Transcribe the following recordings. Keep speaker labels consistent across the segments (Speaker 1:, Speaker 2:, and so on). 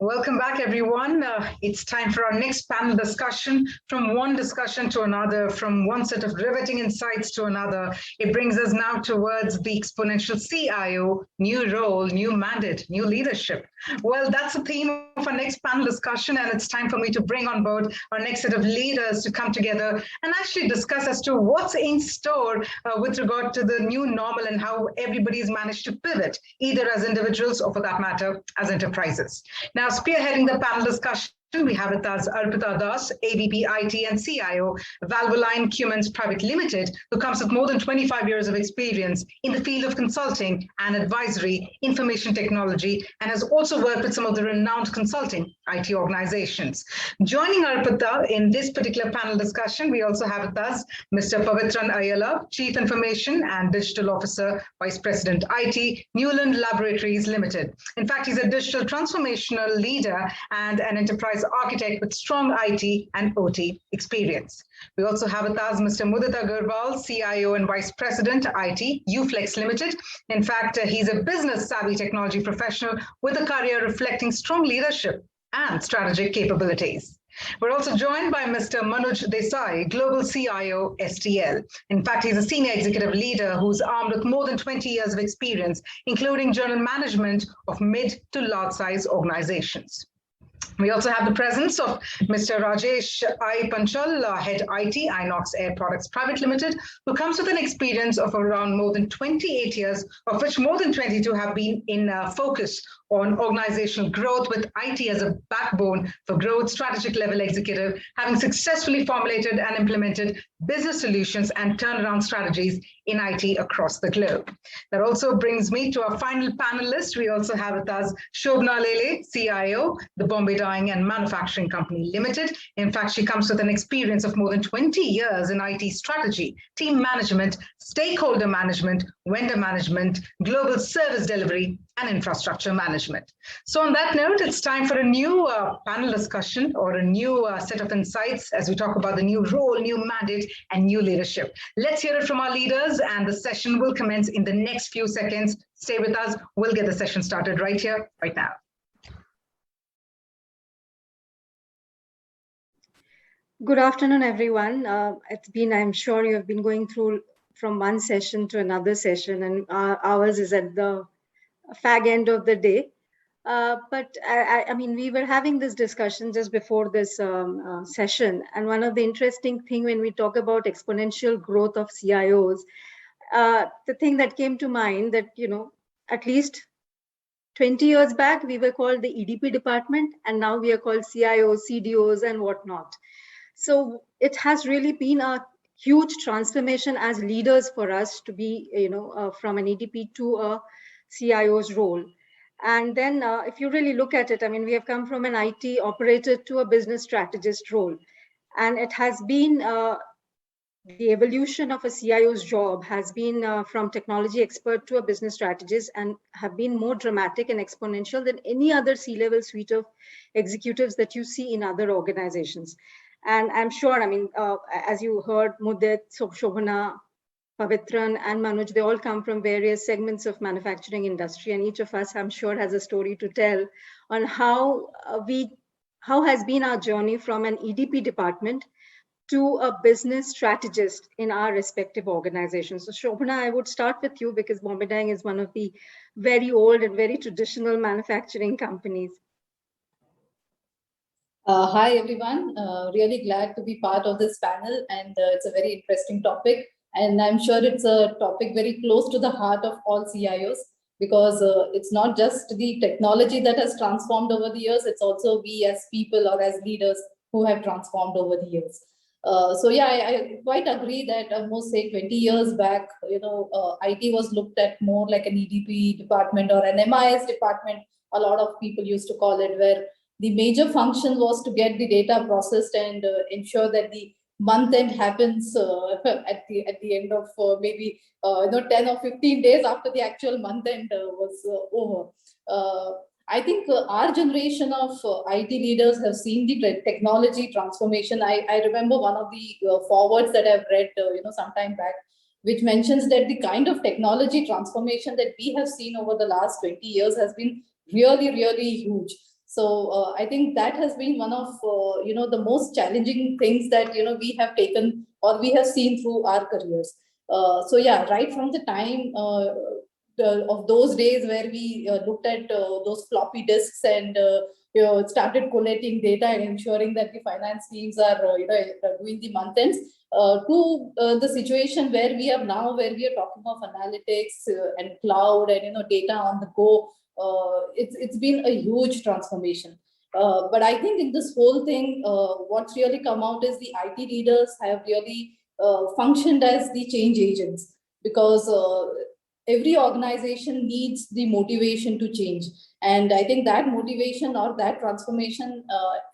Speaker 1: Welcome back, everyone. It's time for our next panel discussion. From one discussion to another, from one set of riveting insights to another, it brings us now towards the exponential CIO, new role, new mandate, new leadership. Well, that's the theme of our next panel discussion, and it's time for me to bring on board our next set of leaders to come together and actually discuss as to what's in store with regard to the new normal and how everybody's managed to pivot, either as individuals or, for that matter, as enterprises. Now, spearheading the panel discussion, we have with us Arpita Das, AVP IT and CIO, Valvoline Cummins Private Limited, who comes with more than 25 years of experience in the field of consulting and advisory, information technology, and has also worked with some of the renowned consulting IT organizations. Joining Arpita in this particular panel discussion, we also have with us Mr. Pavithran Ayyala, Chief Information and Digital Officer, Vice President IT, Neuland Laboratories Limited. In fact, he's a digital transformational leader and an enterprise architect with strong IT and OT experience. We also have with us Mr. Mudit Agarwal, CIO and Vice President IT, Uflex Limited. In fact, he's a business savvy technology professional with a career reflecting strong leadership and strategic capabilities. We're also joined by Mr. Manuj Desai, Global CIO, STL. In fact, he's a senior executive leader who's armed with more than 20 years of experience, including general management of mid to large size organizations. We also have the presence of Mr. Rajesh Panchal, Head IT, INOX Air Products Private Limited, who comes with an experience of around more than 28 years, of which more than 22 have been in focus on organizational growth, with IT as a backbone for growth, strategic level executive, having successfully formulated and implemented business solutions and turnaround strategies in IT across the globe. That also brings me to our final panelist. We also have with us Shobhana Lele, CIO, the Bombay Dyeing and Manufacturing Company Limited. In fact, she comes with an experience of more than 20 years in IT strategy, team management, stakeholder management, vendor management, global service delivery, and infrastructure management. So on that note, it's time for a new panel discussion or a new set of insights as we talk about the new role, new mandate, and new leadership. Let's hear it from our leaders, and the session will commence in the next few seconds. Stay with us. We'll get the session started right here, right now.
Speaker 2: Good afternoon, everyone. I'm sure you have been going through from one session to another session, and ours is at the fag end of the day. But I mean, we were having this discussion just before this session. And one of the interesting things when we talk about exponential growth of CIOs, the thing that came to mind that, at least 20 years back, we were called the EDP department, and now we are called CIOs, CDOs, and whatnot. So it has really been a huge transformation as leaders for us to be, from an EDP to a CIO's role. And then if you really look at it, I mean, we have come from an IT operator to a business strategist role. And it has been the evolution of a CIO's job has been from technology expert to a business strategist, and have been more dramatic and exponential than any other C-level suite of executives that you see in other organizations. And I'm sure, I mean, as you heard, Mudit, Shobhana, Pavithran, and Manuj, they all come from various segments of manufacturing industry, and each of us, I'm sure, has a story to tell on how has been our journey from an EDP department to a business strategist in our respective organizations. So Shobhana, I would start with you because Bombay Dyeing is one of the very old and very traditional manufacturing companies.
Speaker 3: Hi, everyone. Really glad to be part of this panel, and it's a very interesting topic. And I'm sure it's a topic very close to the heart of all CIOs, because it's not just the technology that has transformed over the years, it's also we as people or as leaders who have transformed over the years. So yeah, I quite agree that almost say 20 years back, IT was looked at more like an EDP department or an MIS department. A lot of people used to call it, where the major function was to get the data processed and ensure that the month end happens at the end of maybe 10 or 15 days after the actual month end was over. I think our generation of IT leaders have seen the technology transformation. I remember one of the forwards that I've read some time back, which mentions that the kind of technology transformation that we have seen over the last 20 years has been really, really huge. So I think that has been one of the most challenging things that we have taken or we have seen through our careers. So yeah, right from the time of those days where we looked at those floppy disks and started collating data and ensuring that the finance teams are doing the month ends, to the situation where we are now, where we are talking of analytics and cloud and data on the go. It's been a huge transformation. But I think in this whole thing, what's really come out is the IT leaders have really functioned as the change agents, because every organization needs the motivation to change. And I think that motivation or that transformation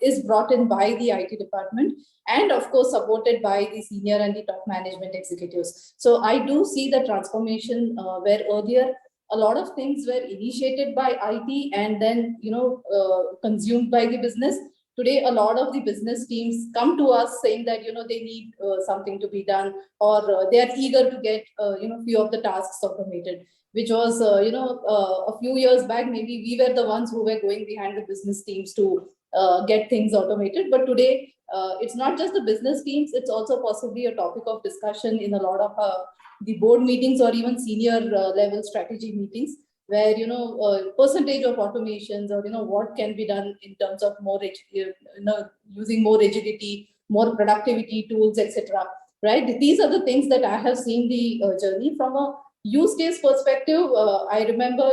Speaker 3: is brought in by the IT department, and of course supported by the senior and the top management executives. So I do see the transformation where earlier a lot of things were initiated by IT and then consumed by the business. Today a lot of the business teams come to us saying that they need something to be done, or they are eager to get few of the tasks automated, which was a few years back maybe we were the ones who were going behind the business teams to get things automated. But today it's not just the business teams, it's also possibly a topic of discussion in a lot of the board meetings or even senior level strategy meetings, where percentage of automations, or what can be done in terms of more using more rigidity, more productivity tools, etc. Right, these are the things that I have seen the journey from a use case perspective. I remember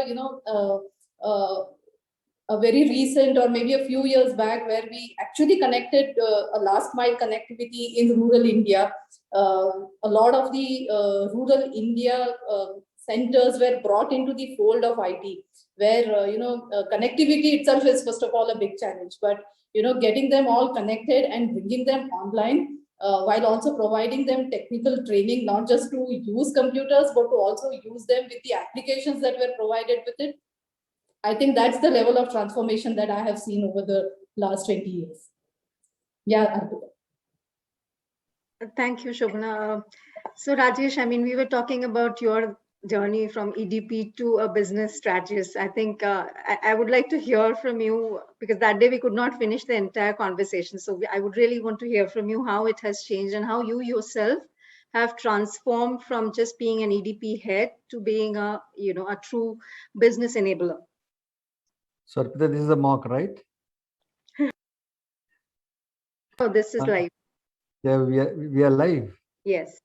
Speaker 3: a very recent, or maybe a few years back, where we actually connected a last mile connectivity in rural India. A lot of the rural India centers were brought into the fold of IT, where connectivity itself is first of all a big challenge, but getting them all connected and bringing them online, while also providing them technical training, not just to use computers, but to also use them with the applications that were provided with it. I think that's the level of transformation that I have seen over the last 20 years. Yeah, Arpita.
Speaker 2: Thank you, Shobhana. So Rajesh, I mean, we were talking about your journey from EDP to a business strategist. I think I would like to hear from you, because that day we could not finish the entire conversation. So I would really want to hear from you how it has changed and how you yourself have transformed from just being an EDP head to being a true business enabler.
Speaker 4: So Arpita, this is a mock, right?
Speaker 2: Oh, this is live.
Speaker 4: Yeah, we are live.
Speaker 2: Yes.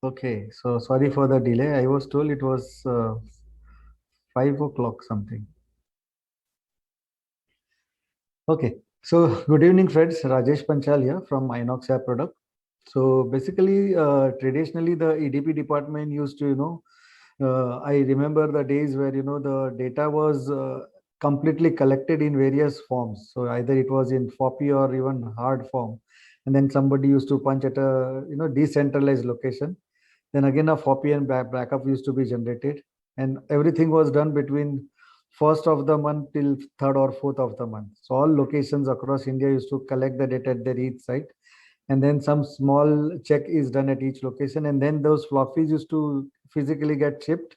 Speaker 4: Okay, so sorry for the delay. I was told it was 5 o'clock something. Okay, so good evening, friends. Rajesh Panchal here from INOX Air Product. So basically, traditionally, the EDP department used to, I remember the days where, the data was completely collected in various forms. So either it was in floppy or even hard form. And then somebody used to punch at a, decentralized location. Then again, a floppy and backup used to be generated. And everything was done between 1st of the month till 3rd or 4th of the month. So all locations across India used to collect the data at their each site. And then some small check is done at each location. And then those floppies used to physically get shipped,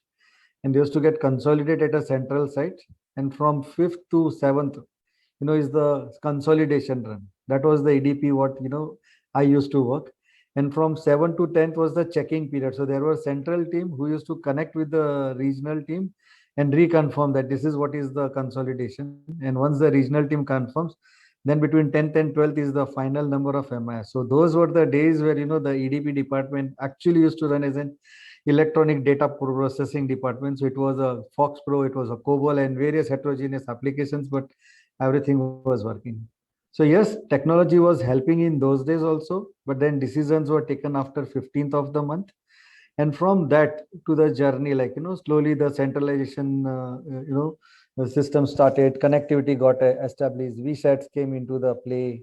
Speaker 4: and they used to get consolidated at a central site. And from 5th to 7th, is the consolidation run. That was the EDP what, I used to work. And from 7th to 10th was the checking period. So there was central team who used to connect with the regional team and reconfirm that this is what is the consolidation. And once the regional team confirms, then between 10th and 12th is the final number of MIS. So those were the days where, the EDP department actually used to run as an electronic data processing department. So it was a Fox Pro, it was a COBOL and various heterogeneous applications, but everything was working. So yes, technology was helping in those days also, but then decisions were taken after 15th of the month. And from that to the journey, slowly the centralization, the system started, connectivity got established, VSATs came into the play.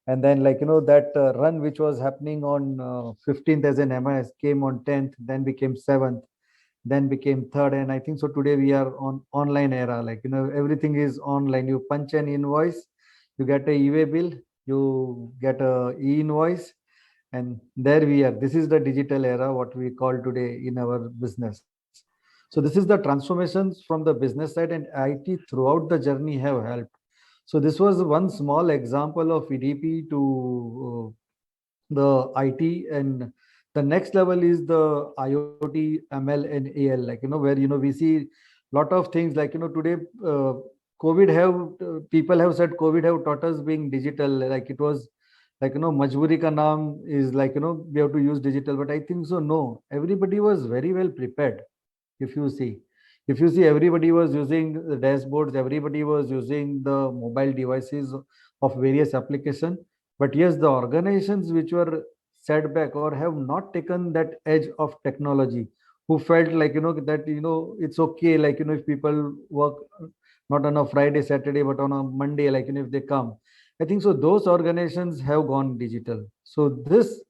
Speaker 4: And then that run which was happening on 15th as an MIS came on 10th, then became 7th, then became 3rd. And I think so today we are on online era, everything is online. You punch an invoice, you get a e-way bill, you get a e-invoice, and there we are. This is the digital era, what we call today in our business. So this is the transformations from the business side, and IT throughout the journey have helped. So this was one small example of EDP to the IT, and the next level is the IoT, ML, and AL. Like where we see lot of things like today. COVID people have said COVID have taught us being digital. Like it was like majburi ka naam is like we have to use digital. But I think so no, everybody was very well prepared. If you see, everybody was using the dashboards, everybody was using the mobile devices of various applications. But yes, the organizations which were set back or have not taken that edge of technology, who felt like that it's okay, like if people work not on a Friday, Saturday, but on a Monday, like if they come, I think so those organizations have gone digital. So this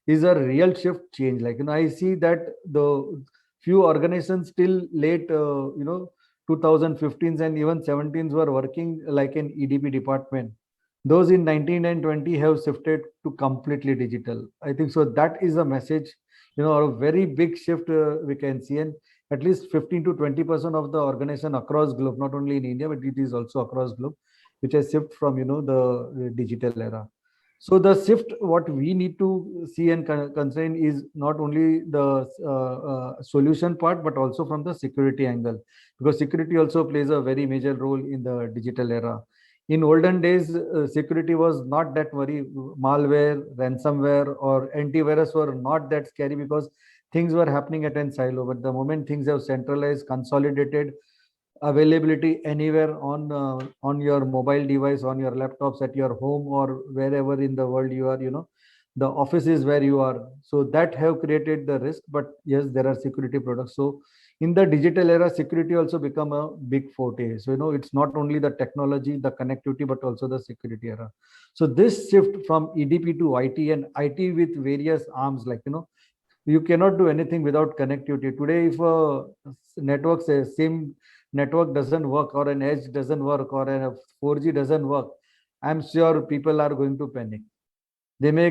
Speaker 4: is a real shift change. Like I see that the few organizations till late 2015s and even 17s were working like an EDP department. Those in 19 and 20 have shifted to completely digital. I think so that is a message, or a very big shift we can see. And at least 15 to 20% of the organization across globe, not only in India, but it is also across globe, which has shifted from the digital era. So the shift, what we need to see and concern is not only the solution part, but also from the security angle, because security also plays a very major role in the digital era. In olden days, security was not that very malware, ransomware, or antivirus were not that scary because things were happening at an silo. But the moment things have centralized, consolidated, availability anywhere on your mobile device, on your laptops, at your home, or wherever in the world you are, the office is where you are. So that have created the risk. But yes, there are security products. So in the digital era, security also become a big forte. So it's not only the technology, the connectivity, but also the security era. So this shift from EDP to IT, and IT with various arms, like you cannot do anything without connectivity. Today, if a network says same network doesn't work, or an edge doesn't work, or a 4G doesn't work, I'm sure people are going to panic. They may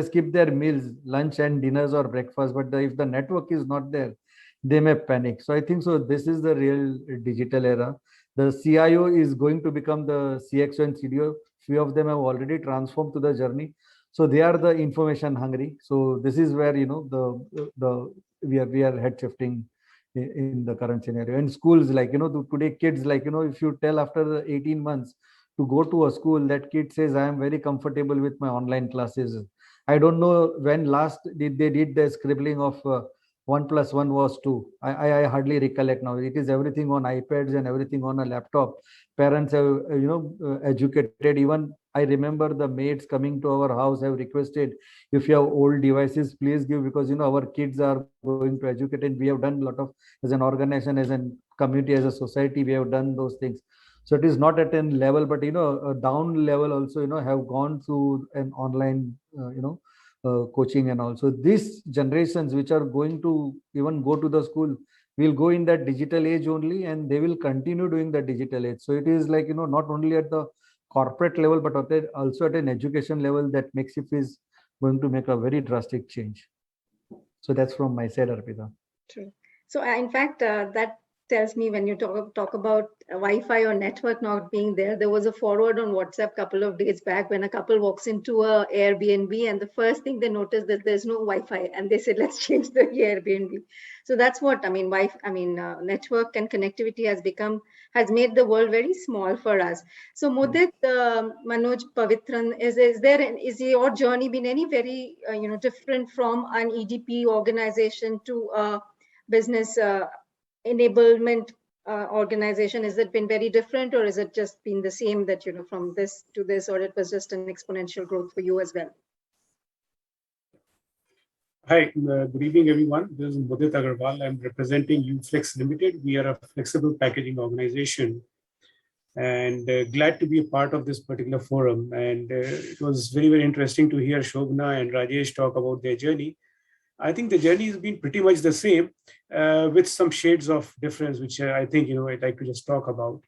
Speaker 4: skip their meals, lunch and dinners or breakfast, but if the network is not there, they may panic. So I think so this is the real digital era. The CIO is going to become the CXO and CDO. Few of them have already transformed to the journey. So they are the information hungry. So this is where we are head shifting in the current scenario. And schools, like today kids, like if you tell after 18 months to go to a school, that kid says I am very comfortable with my online classes. I don't know when last did they did the scribbling of 1 plus 1 was 2. I hardly recollect now. It is everything on iPads and everything on a laptop. Parents have educated. Even I remember the maids coming to our house have requested, if you have old devices, please give, because our kids are going to educate. And we have done a lot of, as an organization, as a community, as a society, we have done those things. So it is not at a level, but a down level also have gone through an online coaching. And also these generations which are going to even go to the school will go in that digital age only, and they will continue doing the digital age. So it is like not only at the corporate level, but also at an education level, that makes it is going to make a very drastic change. So that's from my side, Arpita.
Speaker 2: True. So in fact, that tells me, when you talk about Wi-Fi or network not being there, there was a forward on WhatsApp a couple of days back when a couple walks into a Airbnb, and the first thing they noticed that there's no Wi-Fi, and they said, let's change the Airbnb. So that's what I mean. Network and connectivity has made the world very small for us. So Mudit, Manuj, Pavithran, is your journey been any very different from an EDP organization to a business enablement organization? Has it been very different, or is it just been the same, that from this to this, or it was just an exponential growth for you as well?
Speaker 5: Hi, good evening, everyone. This is Mudit Agarwal. I'm representing Uflex Limited. We are a flexible packaging organization, and glad to be a part of this particular forum. And it was very, very interesting to hear Shobhana and Rajesh talk about their journey. I think the journey has been pretty much the same, with some shades of difference, which I think, I'd like to just talk about.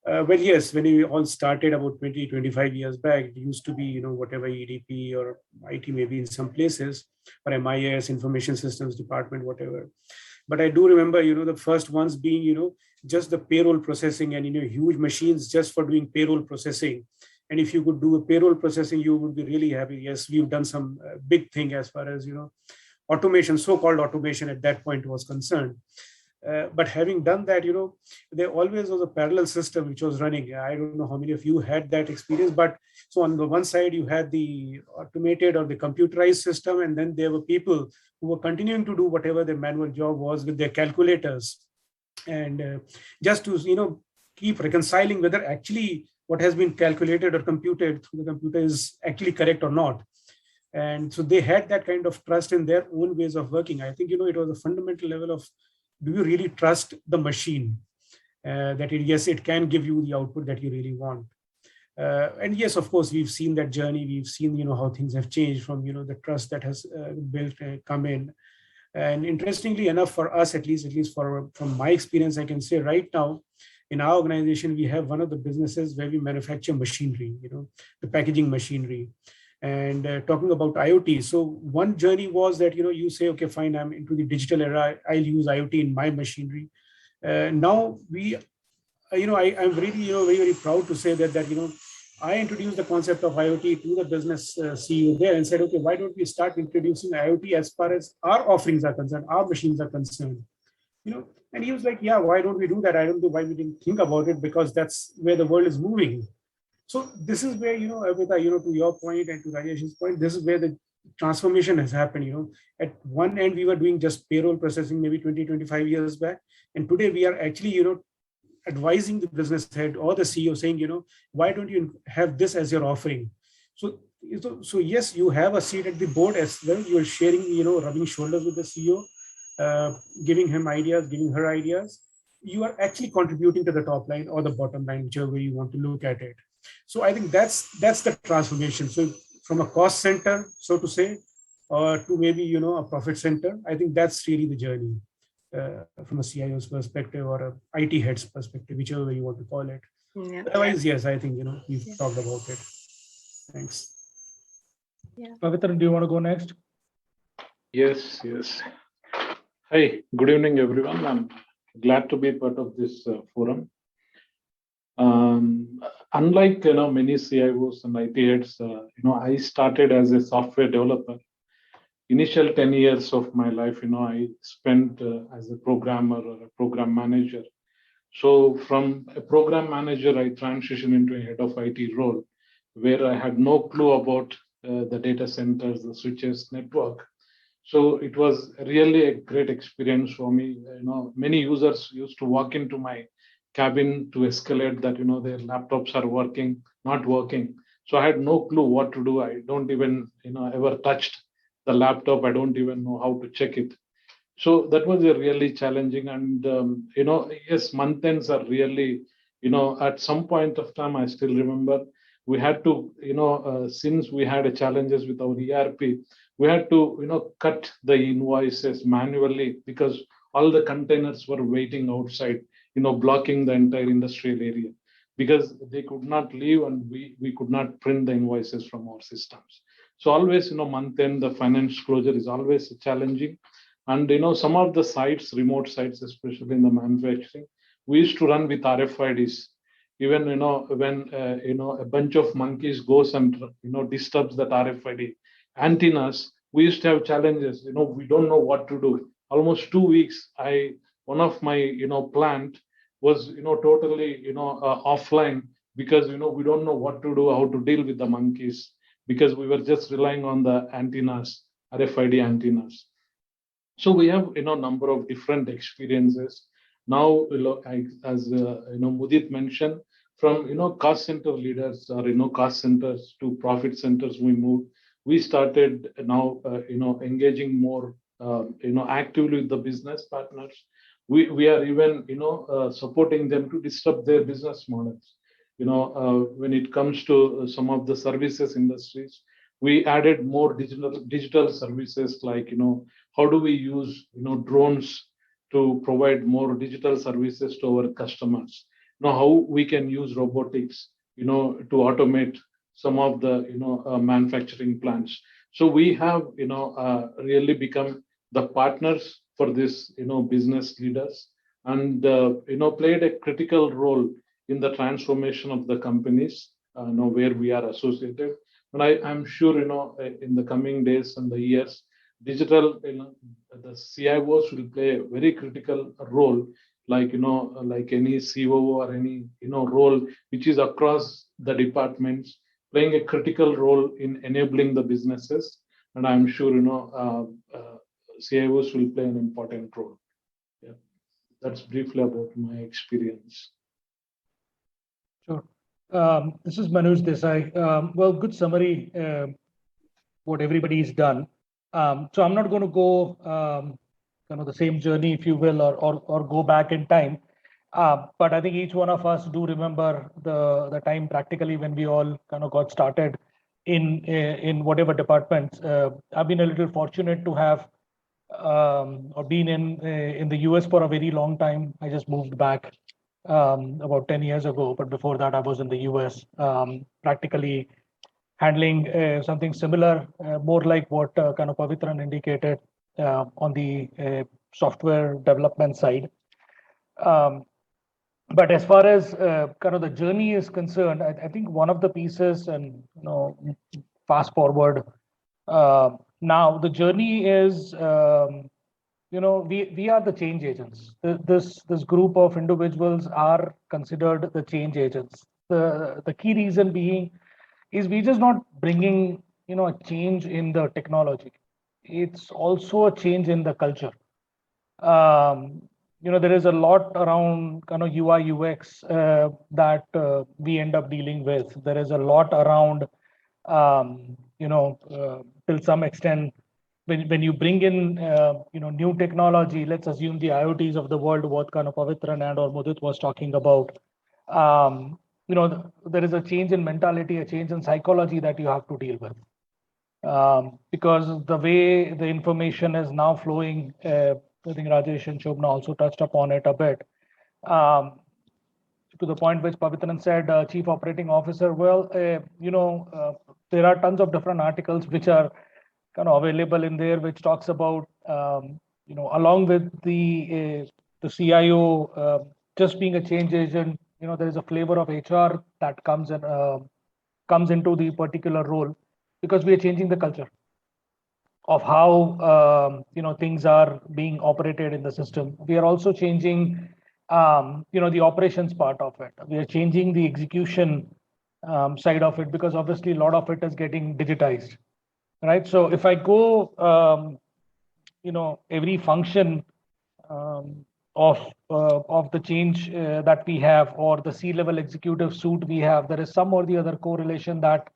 Speaker 5: Well, yes, when we all started about 20, 25 years back, it used to be, whatever EDP or IT maybe in some places, or MIS, Information Systems Department, whatever. But I do remember, the first ones being, just the payroll processing and, huge machines just for doing payroll processing. And if you could do a payroll processing, you would be really happy. Yes, we've done some big thing as far as, automation, so-called automation at that point was concerned. But having done that, there always was a parallel system which was running. I don't know how many of you had that experience, but so on the one side, you had the automated or the computerized system, and then there were people who were continuing to do whatever their manual job was with their calculators. And just to, keep reconciling whether actually what has been calculated or computed through the computer is actually correct or not. And so they had that kind of trust in their own ways of working. I think, it was a fundamental level of, do you really trust the machine that yes, it can give you the output that you really want. And yes, of course, we've seen that journey. We've seen, how things have changed from, the trust that has built come in. And interestingly enough, for us, at least from my experience, I can say right now, in our organization, we have one of the businesses where we manufacture machinery, the packaging machinery. And talking about IoT, so one journey was that, you say, okay, fine, I'm into the digital era, I'll use IoT in my machinery. Now we, I'm really, very, very proud to say that, I introduced the concept of IoT to the business CEO there and said, okay, why don't we start introducing IoT as far as our offerings are concerned, our machines are concerned, and he was like, yeah, why don't we do that? I don't know why we didn't think about it, because that's where the world is moving. So this is where, Arpita, to your point and to Rajesh's point, this is where the transformation has happened. At one end, we were doing just payroll processing maybe 20, 25 years back. And today we are actually, advising the business head or the CEO saying, why don't you have this as your offering? So yes, you have a seat at the board as well. You're sharing, rubbing shoulders with the CEO, giving him ideas, giving her ideas. You are actually contributing to the top line or the bottom line, whichever way you want to look at it. So I think that's the transformation. So from a cost center, so to say, or to maybe, a profit center, I think that's really the journey from a CIO's perspective or a IT head's perspective, whichever way you want to call it.
Speaker 2: Yeah.
Speaker 5: Otherwise, yes, I think, we've talked about it. Thanks.
Speaker 2: Yeah.
Speaker 6: Pavithran, do you want to go next?
Speaker 7: Yes. Hi, good evening, everyone. I'm glad to be part of this forum. Unlike many CIOs and IT heads, I started as a software developer. Initial 10 years of my life, I spent as a programmer or a program manager. So from a program manager, I transitioned into a head of IT role, where I had no clue about the data centers, the switches, network. So it was really a great experience for me. Many users used to walk into my cabin to escalate that, their laptops are not working. So I had no clue what to do. I don't even, ever touched the laptop. I don't even know how to check it. So that was a really challenging. And, yes, month ends are really, at some point of time, I still remember we had to, since we had challenges with our ERP, we had to, cut the invoices manually because all the containers were waiting outside, blocking the entire industrial area because they could not leave and we could not print the invoices from our systems. So always, month end, the finance closure is always challenging. And, some of the sites, remote sites, especially in the manufacturing, we used to run with RFIDs. Even, when, a bunch of monkeys goes and, disturbs that RFID antennas, we used to have challenges. We don't know what to do. Almost 2 weeks, one of my, plant was, totally, offline because, we don't know what to do, how to deal with the monkeys because we were just relying on the antennas, RFID antennas. So we have, number of different experiences. Now, as Mudit mentioned, from cost center leaders or cost centers to profit centers, we started now engaging more actively with the business partners. We are even supporting them to disrupt their business models. When it comes to some of the services industries, we added more digital services like how do we use drones to provide more digital services to our customers. How we can use robotics to automate some of the manufacturing plants. So we have really become the partners for this business leaders and played a critical role in the transformation of the companies where we are associated. And I'm sure in the coming days and the years, digital the CIOs will play a very critical role, like like any COO or any role which is across the departments, playing a critical role in enabling the businesses. And I'm sure CIOs will play an important role. Yeah, that's briefly about my experience.
Speaker 6: Sure. This is Manuj Desai. Well, good summary, what everybody's done. So I'm not going to go the same journey, if you will, or go back in time. But I think each one of us do remember the time practically when we all kind of got started in whatever departments. I've been a little fortunate to have or been in the US for a very long time. I just moved back about 10 years ago, but before that I was in the US, practically handling something similar, more like what kind of Pavithran indicated on the software development side. But as far as kind of the journey is concerned, I think one of the pieces, and fast forward now, the journey is we are the change agents. This group of individuals are considered the change agents. The key reason being is we just not bringing a change in the technology. It's also a change in the culture. There is a lot around kind of UI UX that we end up dealing with. There is a lot around till some extent when you bring in new technology. Let's assume the IoTs of the world, what kind of Pavithran and or Mudit was talking about. There is a change in mentality, a change in psychology that you have to deal with. Because the way the information is now flowing, I think Rajesh and Shobhana also touched upon it a bit. To the point which Pavithran said, Chief Operating Officer, well, there are tons of different articles which are kind of available in there, which talks about, along with the CIO just being a change agent, there is a flavor of HR that comes into the particular role, because we are changing the culture of how things are being operated in the system. We are also changing the operations part of it. We are changing the execution side of it, because obviously a lot of it is getting digitized, right? So if I go every function of the change that we have, or the C-level executive suite we have, there is some or the other correlation that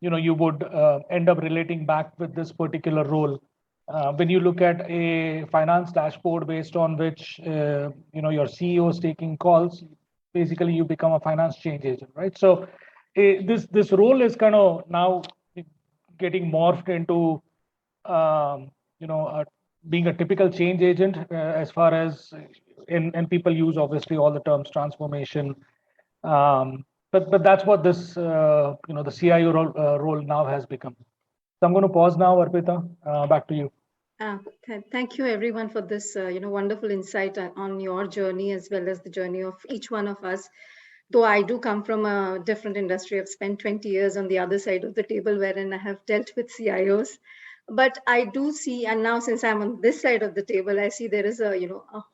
Speaker 6: you would end up relating back with this particular role. When you look at a finance dashboard based on which your CEO is taking calls, basically you become a finance change agent, right? So this role is kind of now getting morphed into being a typical change agent, as far as and people use obviously all the terms transformation. But that's what this the CIO role now has become. So I'm going to pause now, Arpita. Back to you.
Speaker 2: Thank you everyone for this wonderful insight on your journey, as well as the journey of each one of us. Though I do come from a different industry, I've spent 20 years on the other side of the table, wherein I have dealt with CIOs. But I do see, and now since I'm on this side of the table, I see there is a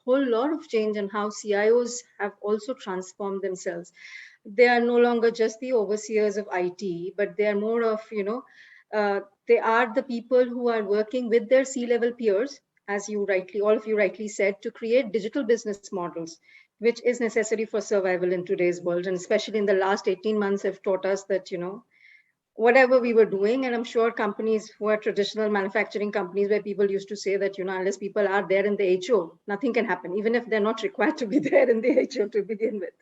Speaker 2: whole lot of change in how CIOs have also transformed themselves. They are no longer just the overseers of IT, but they are more of they are the people who are working with their C-level peers, as all of you rightly said, to create digital business models, which is necessary for survival in today's world. And especially in the last 18 months have taught us that, whatever we were doing, and I'm sure companies who are traditional manufacturing companies, where people used to say that, unless people are there in the HO, nothing can happen, even if they're not required to be there in the HO to begin with.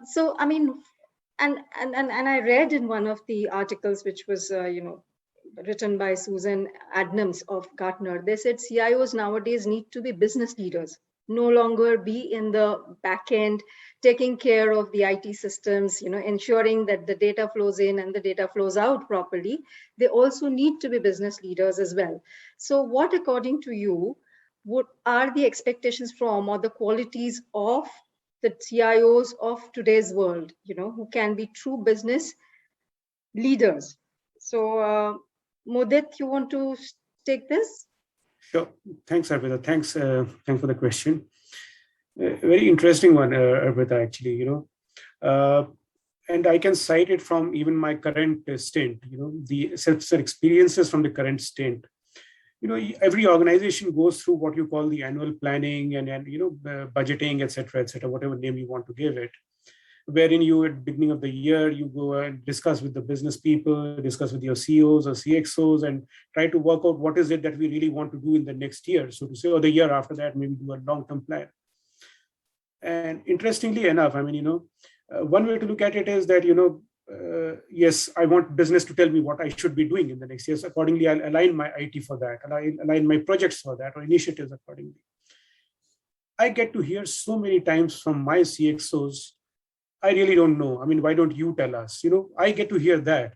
Speaker 2: So, I mean, and I read in one of the articles, which was, written by Susan Adnams of Gartner, they said CIOs nowadays need to be business leaders, no longer be in the back end, taking care of the IT systems, ensuring that the data flows in and the data flows out properly. They also need to be business leaders as well. So what, according to you, what are the expectations from or the qualities of the CIOs of today's world, who can be true business leaders. So, Mudit, you want to take this?
Speaker 5: Sure. Thanks, Arpita. Thanks for the question. Very interesting one, Arpita, actually, and I can cite it from even my current stint, the experiences from the current stint. Every organization goes through what you call the annual planning and budgeting, etc., whatever name you want to give it, wherein you at the beginning of the year, you go and discuss with the business people, discuss with your CEOs or CXOs, and try to work out what is it that we really want to do in the next year, so to say, or the year after that, maybe do a long-term plan. And interestingly enough, one way to look at it is that, yes, I want business to tell me what I should be doing in the next years. Accordingly, I'll align my IT for that, and I align my projects for that or initiatives accordingly. I get to hear so many times from my CXOs, I really don't know. Why don't you tell us? I get to hear that.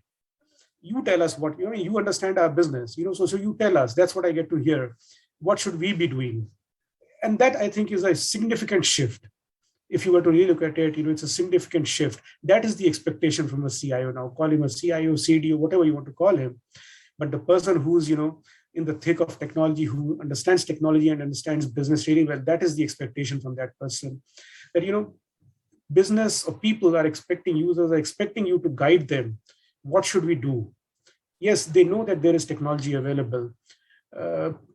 Speaker 5: You tell us what, you understand our business, so you tell us. That's what I get to hear. What should we be doing? And that, I think, is a significant shift. If you were to really look at it, it's a significant shift. That is the expectation from a CIO now. Call him a CIO, CDO, whatever you want to call him. But the person who's, in the thick of technology, who understands technology and understands business really well, that is the expectation from that person. That, business or people are expecting, users are expecting you to guide them. What should we do? Yes, they know that there is technology available.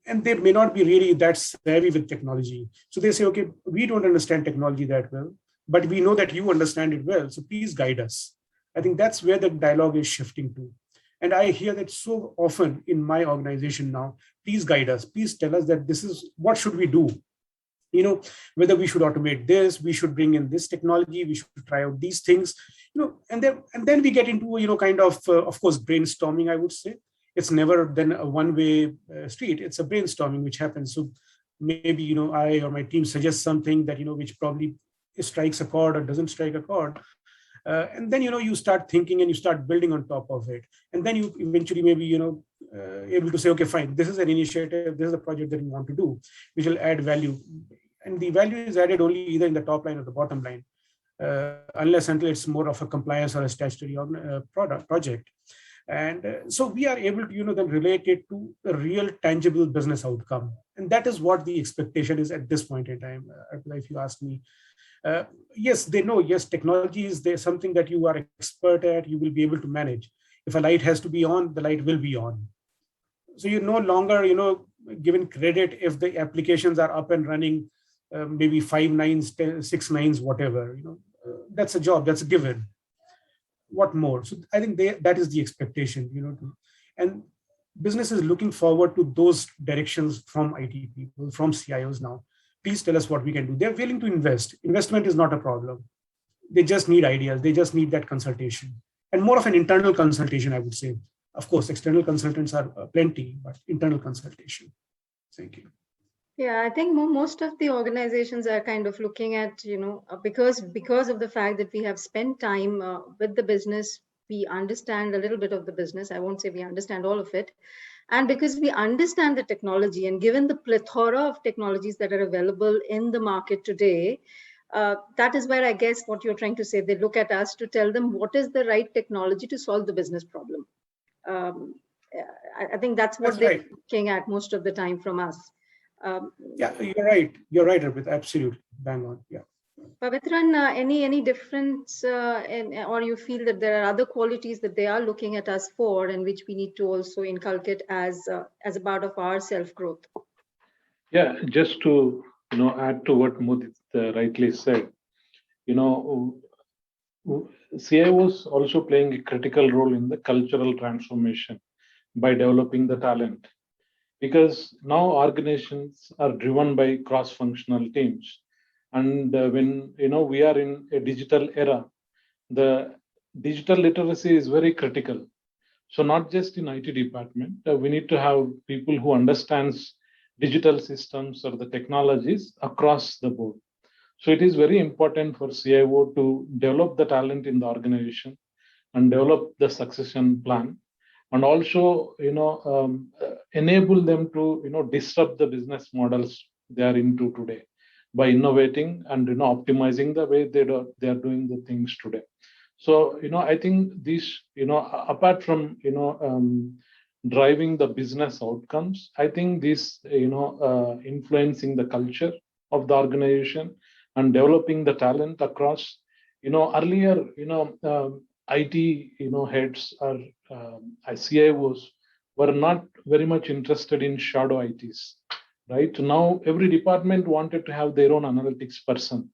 Speaker 5: And they may not be really that savvy with technology. So they say, okay, we don't understand technology that well, but we know that you understand it well. So please guide us. I think that's where the dialogue is shifting to. And I hear that so often in my organization now. Please guide us. Please tell us that this is what should we do. Whether we should automate this, we should bring in this technology, we should try out these things, and then we get into, kind of course, brainstorming, I would say. It's never then a one-way street. It's a brainstorming which happens. So maybe, I or my team suggests something that, which probably strikes a chord or doesn't strike a chord. And then, you start thinking and you start building on top of it. And then you eventually maybe, able to say, okay, fine, this is an initiative, this is a project that we want to do, which will add value. And the value is added only either in the top line or the bottom line, unless until it's more of a compliance or a statutory project. And so we are able to, then relate it to a real tangible business outcome. And that is what the expectation is at this point in time. If you ask me, yes, they know, yes, technology is there, something that you are expert at, you will be able to manage. If a light has to be on, the light will be on. So you're no longer, given credit if the applications are up and running, maybe 5 nines, 6 nines, whatever, that's a job, that's a given. What more? So I think that is the expectation, and business is looking forward to those directions from IT people, from CIOs now. Please tell us what we can do. They're willing to invest. Investment is not a problem. They just need ideas. They just need that consultation, and more of an internal consultation, I would say. Of course, external consultants are plenty, but internal consultation. Thank you.
Speaker 2: Yeah, I think most of the organizations are kind of looking at, because of the fact that we have spent time with the business, we understand a little bit of the business. I won't say we understand all of it. And because we understand the technology, and given the plethora of technologies that are available in the market today, that is where I guess what you're trying to say, they look at us to tell them what is the right technology to solve the business problem. I think that's what they're looking at most of the time from us.
Speaker 5: Yeah, you're right. You're right, Arpita. Absolutely. Bang on. Yeah.
Speaker 2: Pavithran, any difference or you feel that there are other qualities that they are looking at us for and which we need to also inculcate as a part of our self-growth?
Speaker 7: Yeah, just to add to what Mudit rightly said, CIO was also playing a critical role in the cultural transformation by developing the talent. Because now organizations are driven by cross-functional teams. And when we are in a digital era, the digital literacy is very critical. So not just in IT department, we need to have people who understands digital systems or the technologies across the board. So it is very important for CIO to develop the talent in the organization and develop the succession plan. and also, enable them to, disrupt the business models they are into today by innovating and, optimizing the way they are doing the things today. So, I think this, apart from, driving the business outcomes, I think this, influencing the culture of the organization and developing the talent across, earlier, IT, heads or CIOs were not very much interested in shadow ITs, right? Now every department wanted to have their own analytics person.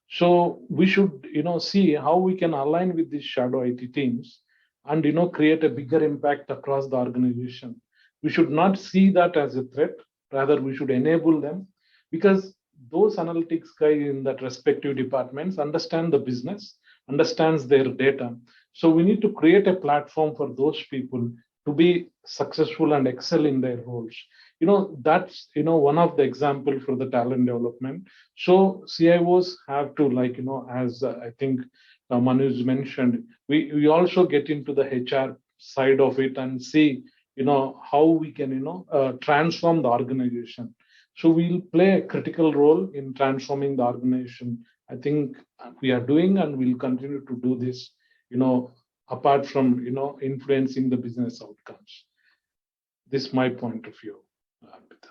Speaker 7: So we should, see how we can align with these shadow IT teams and, create a bigger impact across the organization. We should not see that as a threat. Rather, we should enable them, because those analytics guys in that respective departments understand the business, understands their data. So we need to create a platform for those people to be successful and excel in their roles. That's, one of the example for the talent development. So CIOs have to, like, as I think Manuj mentioned, we also get into the HR side of it and see, how we can, transform the organization. So we'll play a critical role in transforming the organization. I think we are doing and we'll continue to do this, apart from, influencing the business outcomes. This is my point of view, Arpita.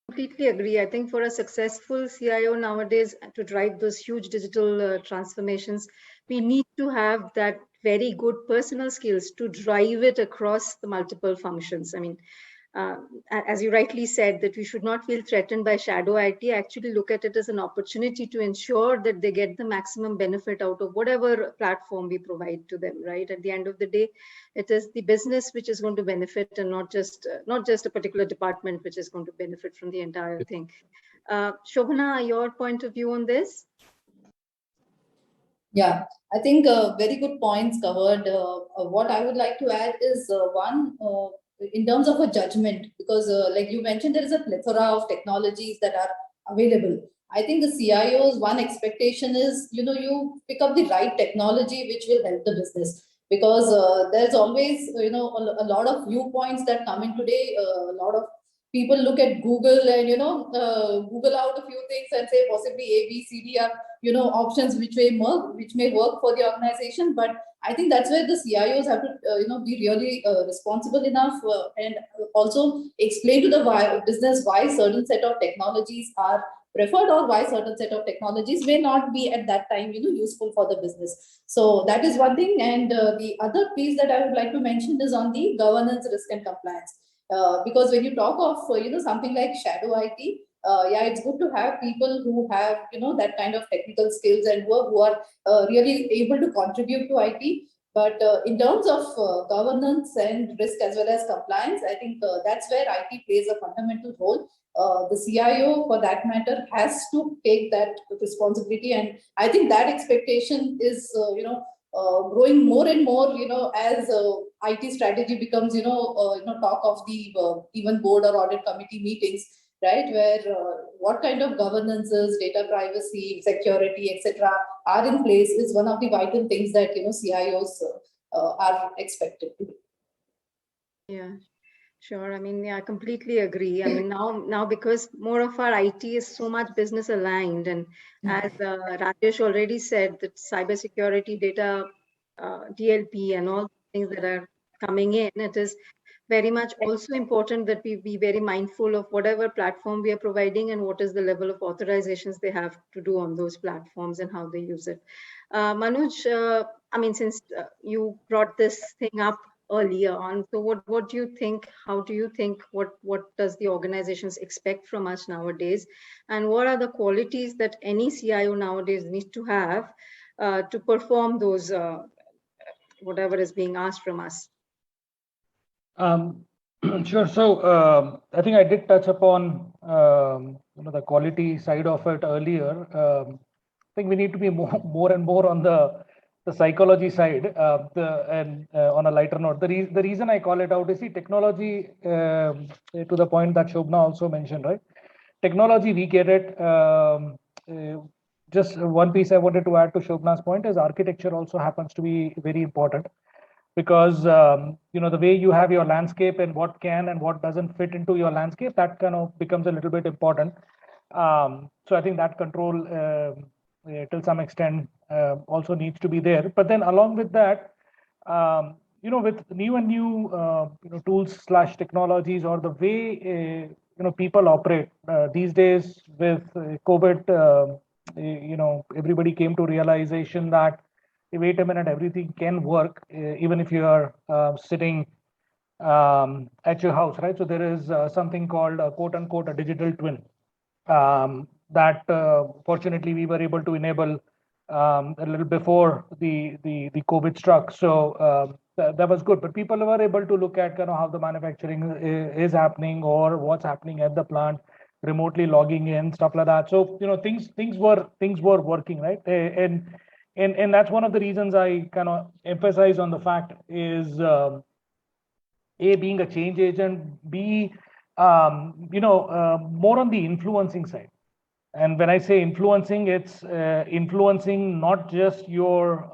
Speaker 2: Completely agree. I think for a successful CIO nowadays to drive those huge digital transformations, we need to have that very good personal skills to drive it across the multiple functions. I mean, as you rightly said, that we should not feel threatened by shadow IT. Actually look at it as an opportunity to ensure that they get the maximum benefit out of whatever platform we provide to them, right? At the end of the day, it is the business which is going to benefit, and not just a particular department which is going to benefit from the entire thing. Shobhana, your point of view on this?
Speaker 3: Yeah, I think very good points covered. What I would like to add is in terms of a judgment, because like you mentioned, there is a plethora of technologies that are available. I think the CIO's one expectation is, you pick up the right technology which will help the business, because there's always, a lot of viewpoints that come in today. A lot of people look at Google and, Google out a few things and say possibly A, B, C, D are, options which may work for the organization. But I think that's where the CIOs have to, be really responsible enough and also explain to the business why certain set of technologies are preferred, or why certain set of technologies may not be at that time, useful for the business. So that is one thing. And the other piece that I would like to mention is on the governance, risk and compliance. Because when you talk of, something like shadow IT, yeah, it's good to have people who have, that kind of technical skills and who are really able to contribute to IT. But in terms of governance and risk as well as compliance, I think that's where IT plays a fundamental role. The CIO, for that matter, has to take that responsibility, and I think that expectation is, growing more and more, as IT strategy becomes, talk of the even board or audit committee meetings, right? Where what kind of governances, data privacy, security, etc., are in place is one of the vital things that CIOs are expected to do.
Speaker 2: Yeah, sure. I mean, yeah, I completely agree. I mean, now because more of our IT is so much business aligned, and as Rajesh already said, that cybersecurity, data, DLP, and all things that are coming in, it is very much also important that we be very mindful of whatever platform we are providing and what is the level of authorizations they have to do on those platforms and how they use it. Manuj, I mean, since you brought this thing up earlier on, so what do you think? How do you think? What does the organizations expect from us nowadays, and what are the qualities that any CIO nowadays needs to have to perform those whatever is being asked from us?
Speaker 6: Sure. So I think I did touch upon the quality side of it earlier. I think we need to be more and more on the psychology side, and on a lighter note. The reason I call it out is, see, technology, to the point that Shobhana also mentioned, right? Technology, we get it. Just one piece I wanted to add to Shobhana's point is architecture also happens to be very important. because the way you have your landscape and what can and what doesn't fit into your landscape, that kind of becomes a little bit important. So I think that control till some extent also needs to be there. But then along with that, with new tools / technologies, or the way people operate these days with COVID, everybody came to realization that, wait a minute, everything can work even if you are sitting at your house, right? So there is something called quote unquote a digital twin that fortunately we were able to enable a little before the COVID struck. So that was good. But people were able to look at how the manufacturing is happening, or what's happening at the plant, remotely logging in, stuff like that. So things were working, right? And that's one of the reasons I kind of emphasize on the fact is A, being a change agent, B, more on the influencing side. And when I say influencing, it's influencing not just your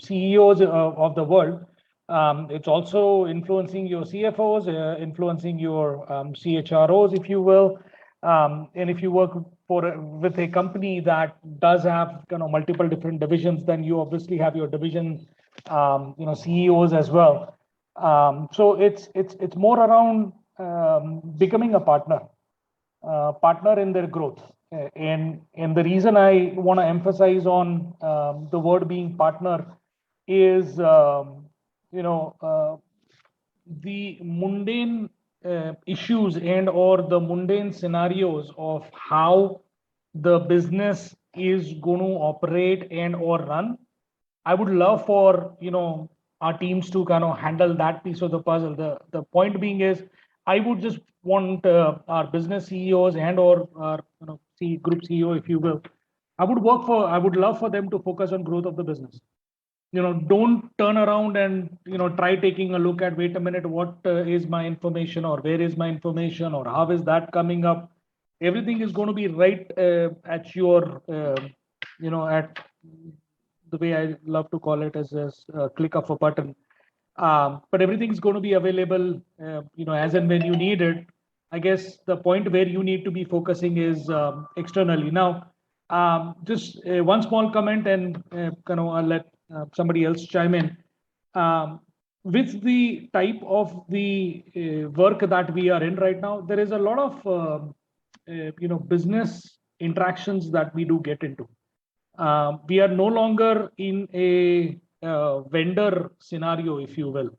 Speaker 6: CEOs of the world. It's also influencing your CFOs, influencing your CHROs, if you will. And if you work with a company that does have multiple different divisions, then you obviously have your division CEOs as well. So it's more around becoming a partner in their growth. And the reason I want to emphasize on the word being partner is the mundane issues and or the mundane scenarios of how the business is going to operate and or run. I would love for our teams to kind of handle that piece of the puzzle. The point being is, I would just want our business CEOs and or our group CEO, if you will, I would love for them to focus on growth of the business. Don't turn around and try taking a look at, wait a minute, what is my information, or where is my information, or how is that coming up. Everything is going to be right at your at the way I love to call it as a click of a button. But everything's going to be available, as and when you need it. I guess the point where you need to be focusing is externally. Now, just one small comment, and I'll let somebody else chime in. With the type of the work that we are in right now, there is a lot of business interactions that we do get into. We are no longer in a vendor scenario, if you will.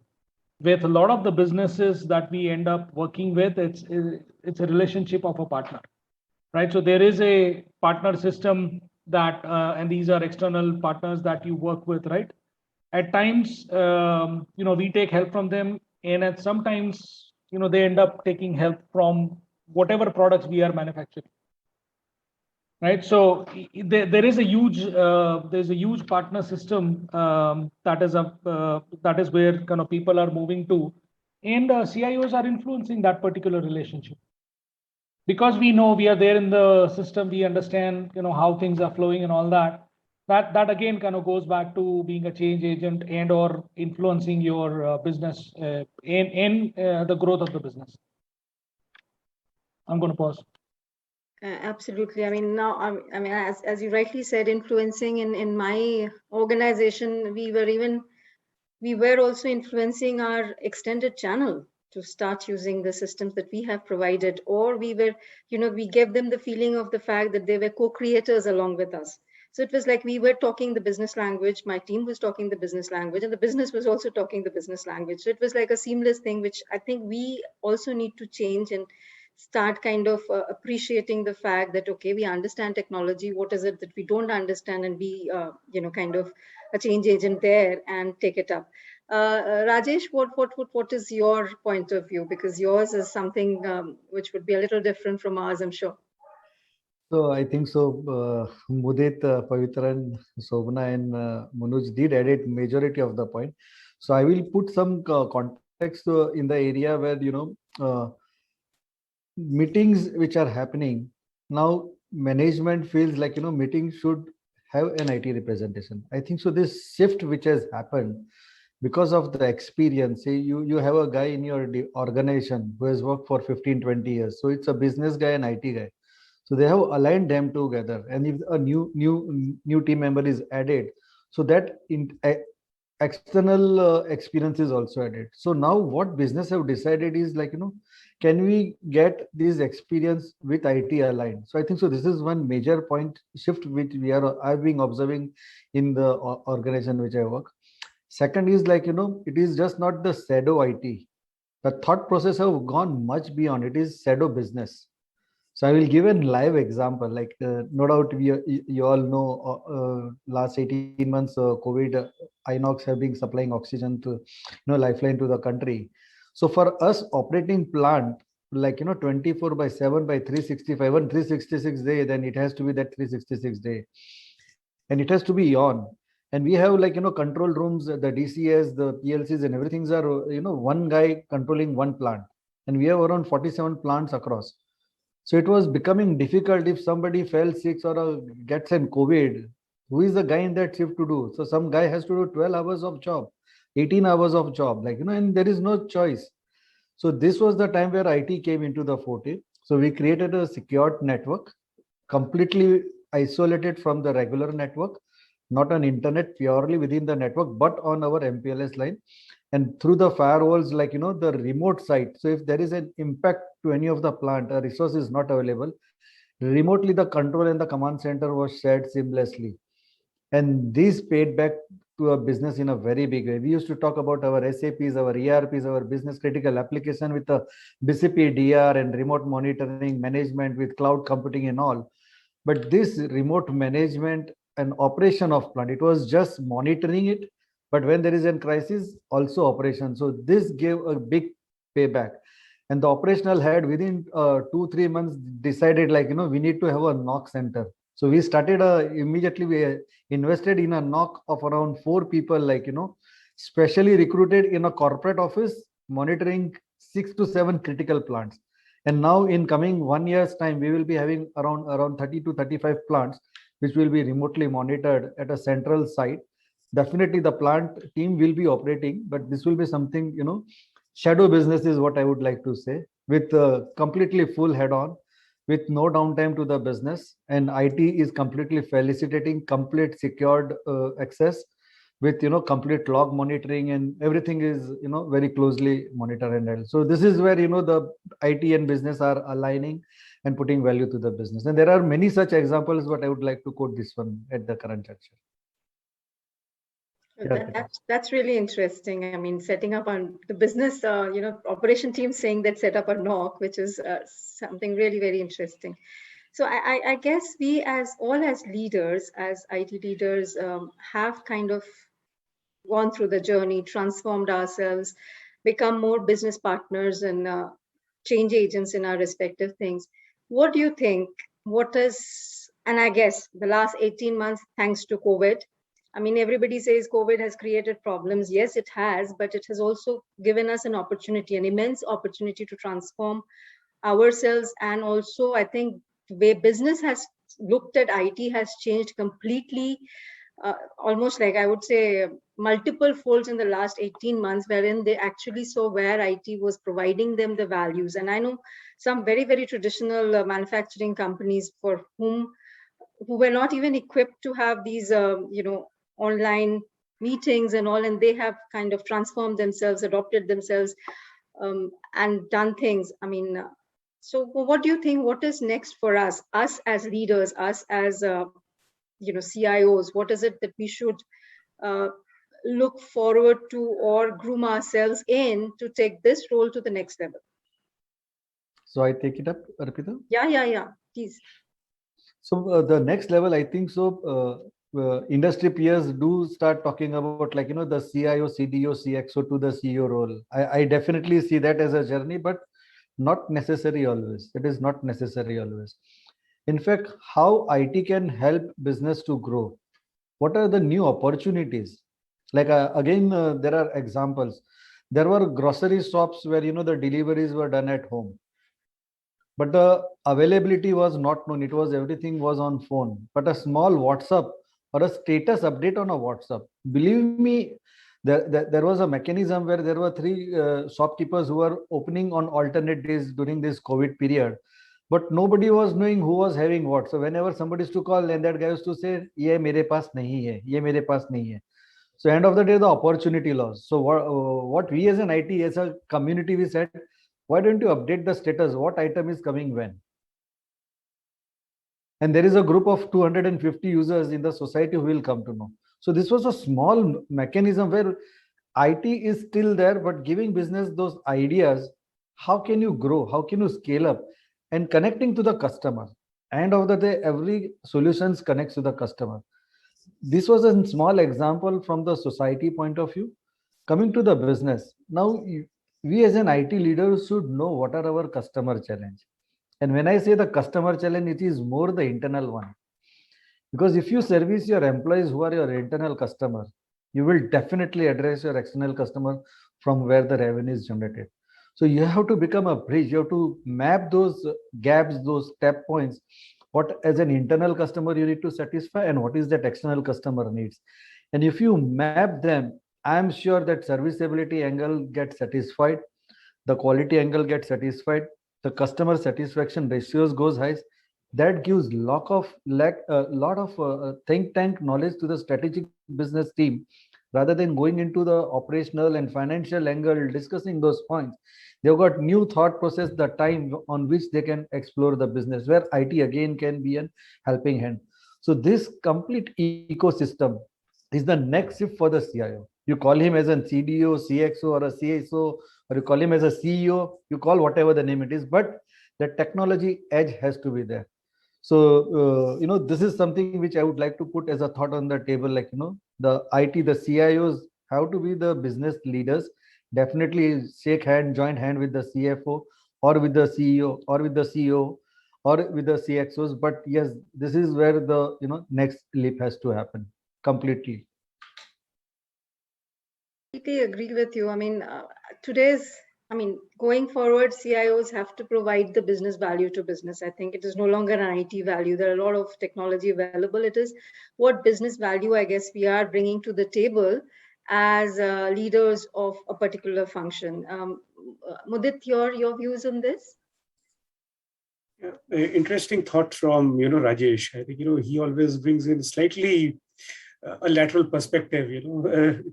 Speaker 6: With a lot of the businesses that we end up working with, it's a relationship of a partner, right? So there is a partner system that, and these are external partners that you work with, right? At times, we take help from them, and at sometimes, they end up taking help from whatever products we are manufacturing. Right, so there is a huge partner system that is where people are moving to, and CIOs are influencing that particular relationship, because we know we are there in the system. We understand how things are flowing and all that. That again goes back to being a change agent and or influencing your business and the growth of the business. I'm going to pause.
Speaker 2: Absolutely. I mean, now, as you rightly said, influencing in my organization, we were also influencing our extended channel to start using the systems that we have provided, or we gave them the feeling of the fact that they were co-creators along with us. So it was like we were talking the business language, my team was talking the business language, and the business was also talking the business language. So it was like a seamless thing, which I think we also need to change and start appreciating the fact that, okay, we understand technology. What is it that we don't understand? And be, kind of a change agent there and take it up. Rajesh, what is your point of view? Because yours is something which would be a little different from ours, I'm sure.
Speaker 4: So I think so. Mudit, Pavithran, Shobhana, and Manuj did edit majority of the point. So I will put some context in the area where meetings which are happening now. Management feels like meetings should have an IT representation. I think so. This shift which has happened because of the experience, say you have a guy in your organization who has worked for 15, 20 years. So it's a business guy and IT guy. So they have aligned them together. And if a new team member is added, so that external experience is also added. So now what business have decided is like, can we get this experience with IT aligned? So I think so. This is one major point shift which I've been observing in the organization which I work. Second is like, it is just not the shadow IT. The thought process have gone much beyond. It is shadow business. So I will give a live example. Like no doubt you all know last 18 months COVID INOX have been supplying oxygen to lifeline to the country. So for us operating plant like 24/7 by 365 and 366 day, then it has to be that 366 day, and it has to be on. And we have like control rooms, the DCS, the PLCs, and everything's are one guy controlling one plant, and we have around 47 plants across. So it was becoming difficult if somebody fell sick or gets an COVID. Who is the guy in that shift to do? So some guy has to do 12 hours of job, 18 hours of job, like, and there is no choice. So this was the time where IT came into the forte. So we created a secured network, completely isolated from the regular network, not on internet, purely within the network, but on our MPLS line. And through the firewalls, like, the remote site. So if there is an impact to any of the plant, a resource is not available, remotely the control and the command center was shared seamlessly. And this paid back to a business in a very big way. We used to talk about our SAPs, our ERPs, our business critical application with the BCP, DR and remote monitoring management with cloud computing and all. But this remote management and operation of plant, it was just monitoring it. But when there is a crisis, also operation. So this gave a big payback. And the operational head within 2-3 months decided like, we need to have a NOC center. So we started immediately, we invested in a NOC of around 4 people, like, specially recruited in a corporate office, monitoring 6 to 7 critical plants. And now in coming 1 year's time, we will be having around 30 to 35 plants, which will be remotely monitored at a central site. Definitely the plant team will be operating, but this will be something, shadow business is what I would like to say, with completely full head on, with no downtime to the business. And IT is completely facilitating complete secured access with, complete log monitoring, and everything is, very closely monitored and held. So this is where, the IT and business are aligning and putting value to the business. And there are many such examples, but I would like to quote this one at the current juncture.
Speaker 2: That's really interesting. I mean, setting up on the business, operation team saying that set up a NOC, which is something really very interesting. So I guess we as leaders, as IT leaders, have kind of gone through the journey, transformed ourselves, become more business partners and change agents in our respective things. What do you think? And I guess the last 18 months, thanks to COVID, I mean, everybody says COVID has created problems. Yes, it has, but it has also given us an opportunity, an immense opportunity to transform ourselves. And also, I think the way business has looked at IT has changed completely, almost like I would say multiple folds in the last 18 months, wherein they actually saw where IT was providing them the values. And I know some very, very traditional manufacturing companies who were not even equipped to have these, online meetings and all, and they have kind of transformed themselves, adopted themselves, and done things. I mean, so what do you think? What is next for us as leaders, us as CIOs? What is it that we should look forward to or groom ourselves in to take this role to the next level?
Speaker 4: So I take it up, Arpita?
Speaker 2: Yeah, please.
Speaker 4: So the next level, I think so. Industry peers do start talking about like, the CIO, CDO, CXO to the CEO role. I definitely see that as a journey, but not necessary always. It is not necessary always. In fact, how IT can help business to grow. What are the new opportunities? Like again, there are examples. There were grocery shops where, the deliveries were done at home. But the availability was not known. It was everything was on phone. But a small WhatsApp or a status update on a WhatsApp. Believe me, there was a mechanism where there were 3 shopkeepers who were opening on alternate days during this COVID period, but nobody was knowing who was having what. So whenever somebody used to call, and that guy used to say, "Ye mere paas nahi hai, ye mere paas nahi hai." So end of the day, the opportunity loss. So what we as an IT, as a community, we said, why don't you update the status? What item is coming when? And there is a group of 250 users in the society who will come to know. So this was a small mechanism where IT is still there, but giving business those ideas, how can you grow? How can you scale up? And connecting to the customer. End of the day, every solutions connects to the customer. This was a small example from the society point of view. Coming to the business, now we as an IT leader should know what are our customer challenge. And when I say the customer challenge, it is more the internal one. Because if you service your employees who are your internal customer, you will definitely address your external customer from where the revenue is generated. So you have to become a bridge. You have to map those gaps, those step points. What as an internal customer you need to satisfy and what is that external customer needs. And if you map them, I'm sure that serviceability angle gets satisfied, the quality angle gets satisfied, the customer satisfaction ratios goes high. That gives lot of think tank knowledge to the strategic business team, rather than going into the operational and financial angle discussing those points. They've got new thought process, the time on which they can explore the business, where IT again can be an helping hand. So this complete ecosystem is the next shift for the CIO. You call him as a CDO, CXO, or a CSO, or you call him as a CEO, you call whatever the name it is, but the technology edge has to be there. So, this is something which I would like to put as a thought on the table, like, the IT, the CIOs have to be the business leaders, definitely shake hand, join hand with the CFO or with the CEO or with the CEO or with the CXOs. But yes, this is where the, next leap has to happen completely.
Speaker 2: I agree with you. I mean, going forward, CIOs have to provide the business value to business. I think it is no longer an IT value. There are a lot of technology available. It is what business value, I guess, we are bringing to the table as leaders of a particular function. Mudit, your views on this?
Speaker 5: Yeah, interesting thought from, Rajesh. I think, he always brings in slightly a lateral perspective,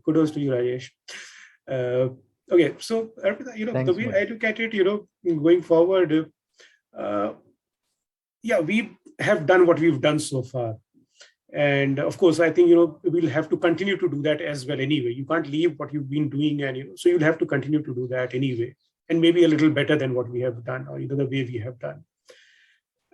Speaker 5: kudos to you, Rajesh. Okay, so Arpita,
Speaker 4: Thanks,
Speaker 5: the way
Speaker 4: Mudit.
Speaker 5: I look at it, going forward, we have done what we've done so far. And of course, I think, we'll have to continue to do that as well anyway. You can't leave what you've been doing, and, so you'll have to continue to do that anyway. And maybe a little better than what we have done, or the way we have done.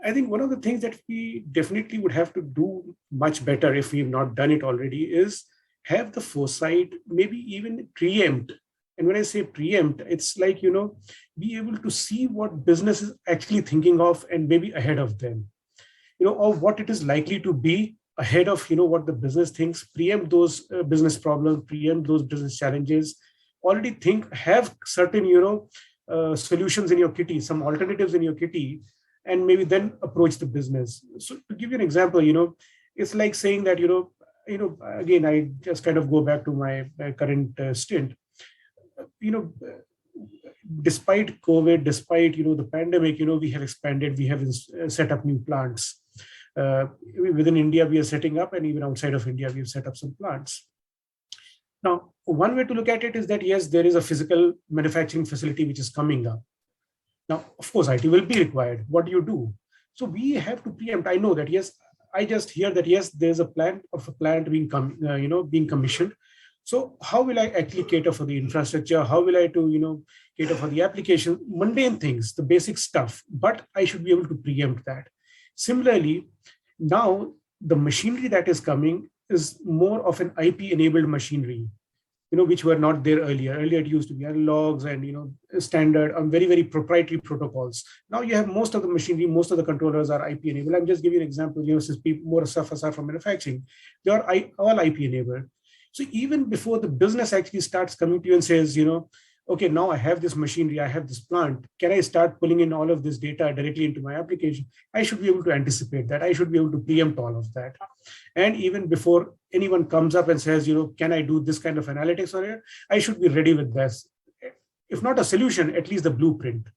Speaker 5: I think one of the things that we definitely would have to do much better, if we've not done it already, is have the foresight, maybe even preempt. And when I say preempt, it's like, be able to see what business is actually thinking of and maybe ahead of them, or what it is likely to be ahead of, what the business thinks, preempt those business problems, preempt those business challenges, already have certain, solutions in your kitty, some alternatives in your kitty, and maybe then approach the business. So to give you an example, it's like saying that, again, I just kind of go back to my current stint. Despite COVID, despite, the pandemic, we have expanded, we have set up new plants. Within India, we are setting up, and even outside of India, we've set up some plants. Now, one way to look at it is that, yes, there is a physical manufacturing facility which is coming up. Now, of course, IT will be required. What do you do? So we have to preempt. I know that, yes, I just hear that, yes, there's a plant being commissioned. So how will I actually cater for the infrastructure? How will I cater for the application? Mundane things, the basic stuff, but I should be able to preempt that. Similarly, now the machinery that is coming is more of an IP-enabled machinery, which were not there earlier. Earlier, it used to be analogs and, standard, very, very proprietary protocols. Now you have most of the machinery, most of the controllers are IP enabled. I'm just giving you an example, since people more stuff aside from manufacturing, they are all IP enabled. So even before the business actually starts coming to you and says, okay, now I have this machinery, I have this plant. Can I start pulling in all of this data directly into my application? I should be able to anticipate that. I should be able to preempt all of that. And even before anyone comes up and says, can I do this kind of analytics on it? I should be ready with this. If not a solution, at least the blueprint.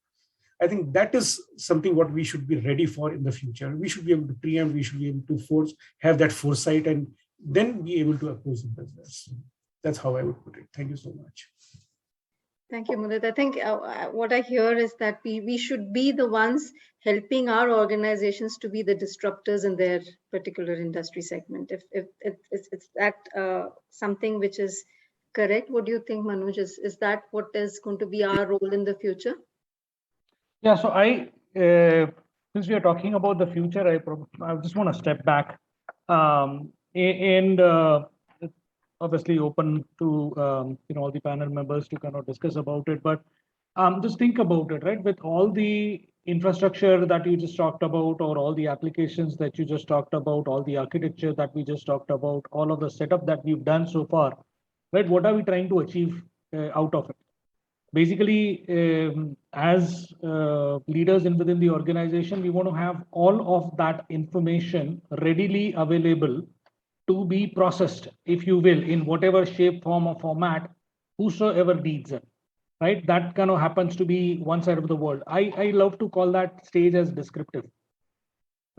Speaker 5: I think that is something what we should be ready for in the future. We should be able to preempt, we should be able to have that foresight, and then be able to approach the business. That's how I would put it. Thank you so much.
Speaker 2: Thank you, Mudit. I think what I hear is that we should be the ones helping our organizations to be the disruptors in their particular industry segment. If it's that something which is correct, what do you think, Manuj? Is that what is going to be our role in the future?
Speaker 6: Yeah, so since we are talking about the future, I just want to step back and obviously open to all the panel members to kind of discuss about it. But just think about it, right? With all the infrastructure that you just talked about, or all the applications that you just talked about, all the architecture that we just talked about, all of the setup that we've done so far, right? What are we trying to achieve out of it? Basically, as leaders within the organization, we want to have all of that information readily available to be processed, if you will, in whatever shape, form, or format, whosoever needs it, right? That kind of happens to be one side of the world. I love to call that stage as descriptive,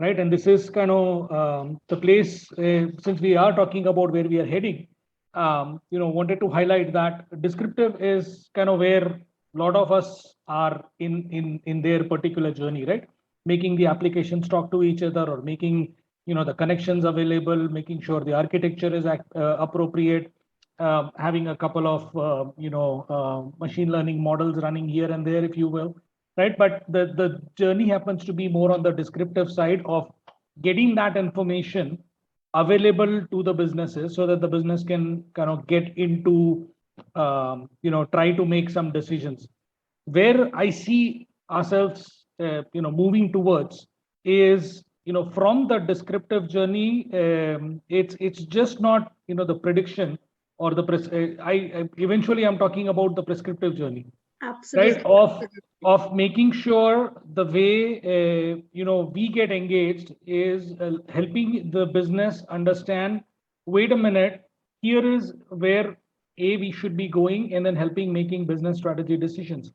Speaker 6: right? And this is kind of the place, since we are talking about where we are heading, wanted to highlight that descriptive is kind of where a lot of us are in their particular journey, right? Making the applications talk to each other, or making the connections available, making sure the architecture is appropriate, having a couple of machine learning models running here and there, if you will, right? But the journey happens to be more on the descriptive side of getting that information available to the businesses, so that the business can kind of get into try to make some decisions. Where I see ourselves moving towards is from the descriptive journey, it's just not the prediction or the eventually I'm talking about the prescriptive journey.
Speaker 2: Absolutely.
Speaker 6: Right, of making sure the way we get engaged is helping the business understand, wait a minute, here is where we should be going, and then helping making business strategy decisions,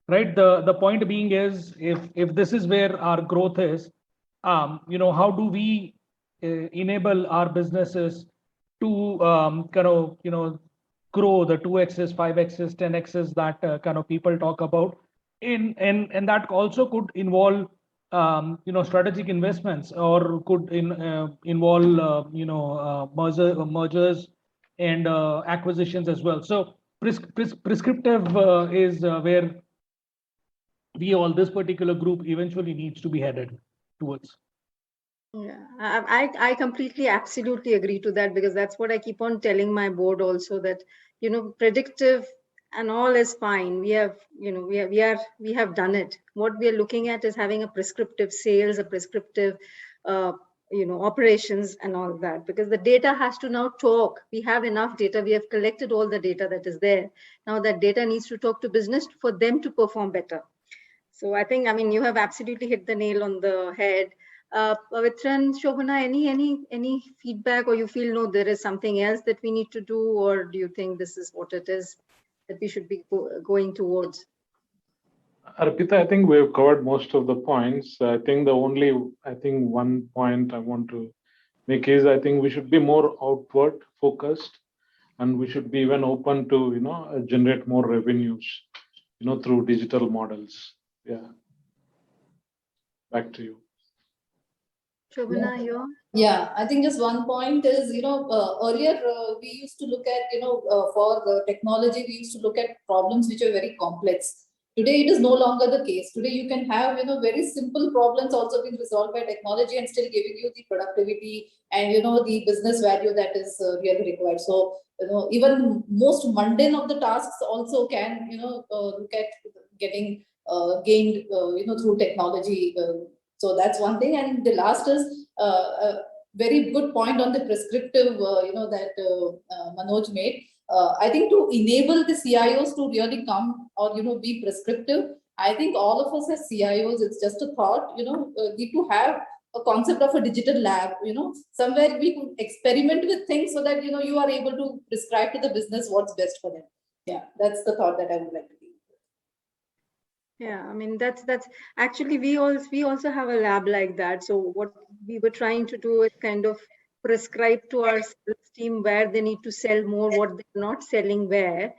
Speaker 6: right? The point being is, if this is where our growth is, how do we enable our businesses to kind of grow the 2x's, 5x's, 10x's that kind of people talk about, and that also could involve strategic investments, or could involve mergers and acquisitions as well. So prescriptive is where this particular group eventually needs to be headed towards.
Speaker 2: Yeah, I completely, absolutely agree to that, because that's what I keep on telling my board also, that predictive and all is fine. We have done it. What we are looking at is having a prescriptive sales, a prescriptive operations and all that, because the data has to now talk. We have enough data. We have collected all the data that is there. Now that data needs to talk to business for them to perform better. So I think, you have absolutely hit the nail on the head. Pavithran, Shobhana, any feedback, or you feel no, there is something else that we need to do, or do you think this is what it is that we should be going towards?
Speaker 7: Arpita, I think we've covered most of the points. I think one point I want to make is, I think we should be more outward focused, and we should be even open to generate more revenues through digital models. Yeah. Back to you.
Speaker 2: Shobhana,
Speaker 3: Yeah, I think just one point is, earlier we used to look at, for the technology, we used to look at problems which are very complex. Today, it is no longer the case. Today, you can have, very simple problems also being resolved by technology and still giving you the productivity and, the business value that is really required. So, even most mundane of the tasks also can, look at getting gained, through technology. So that's one thing. And the last is a very good point on the prescriptive, that Manoj made. I think to enable the CIOs to really come or, be prescriptive, I think all of us as CIOs, it's just a thought, need to have a concept of a digital lab, somewhere we could experiment with things so that, you are able to prescribe to the business what's best for them. Yeah, that's the thought that I would like to give.
Speaker 2: Yeah, I mean, that's actually, we also have a lab like that. So what we were trying to do is kind of prescribe to our sales team where they need to sell more, what they're not selling where.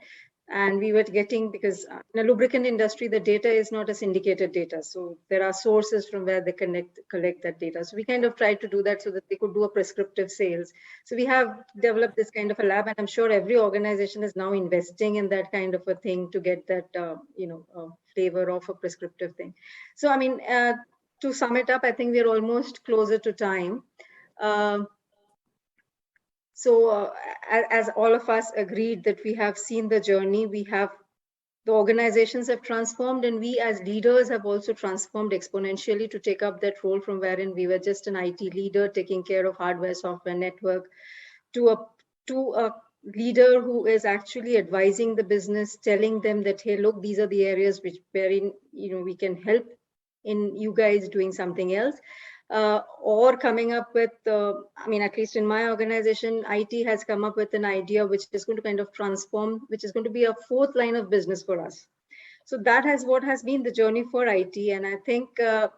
Speaker 2: And we were getting, because in the lubricant industry, the data is not a syndicated data. So there are sources from where they collect that data. So we kind of tried to do that so that they could do a prescriptive sales. So we have developed this kind of a lab, and I'm sure every organization is now investing in that kind of a thing to get that, flavor of a prescriptive thing. So, I mean, to sum it up, I think we're almost closer to time. So as all of us agreed that we have seen the journey, the organizations have transformed, and we as leaders have also transformed exponentially to take up that role from wherein we were just an IT leader taking care of hardware, software, network, to a leader who is actually advising the business, telling them that, hey, look, these are the areas wherein we can help in you guys doing something else. Or coming up with, I mean, at least in my organization, IT has come up with an idea which is going to kind of transform, which is going to be a fourth line of business for us. So that has what has been the journey for IT. And I think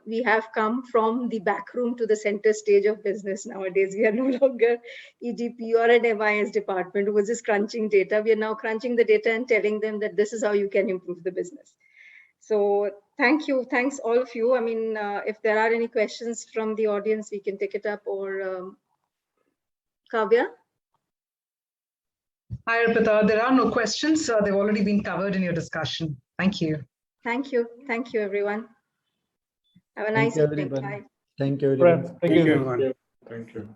Speaker 2: we have come from the back room to the center stage of business nowadays. We are no longer EDP or an MIS department who was just crunching data. We are now crunching the data and telling them that this is how you can improve the business. So thank you. Thanks all of you. I mean, if there are any questions from the audience, we can take it up, or Kavya?
Speaker 1: Hi, Arpita. There are no questions. They've already been covered in your discussion. Thank you.
Speaker 2: Thank you. Thank you, everyone. Have a nice evening. Bye.
Speaker 4: Thank you, everyone.
Speaker 6: Thank you.
Speaker 5: everyone.
Speaker 7: Thank you.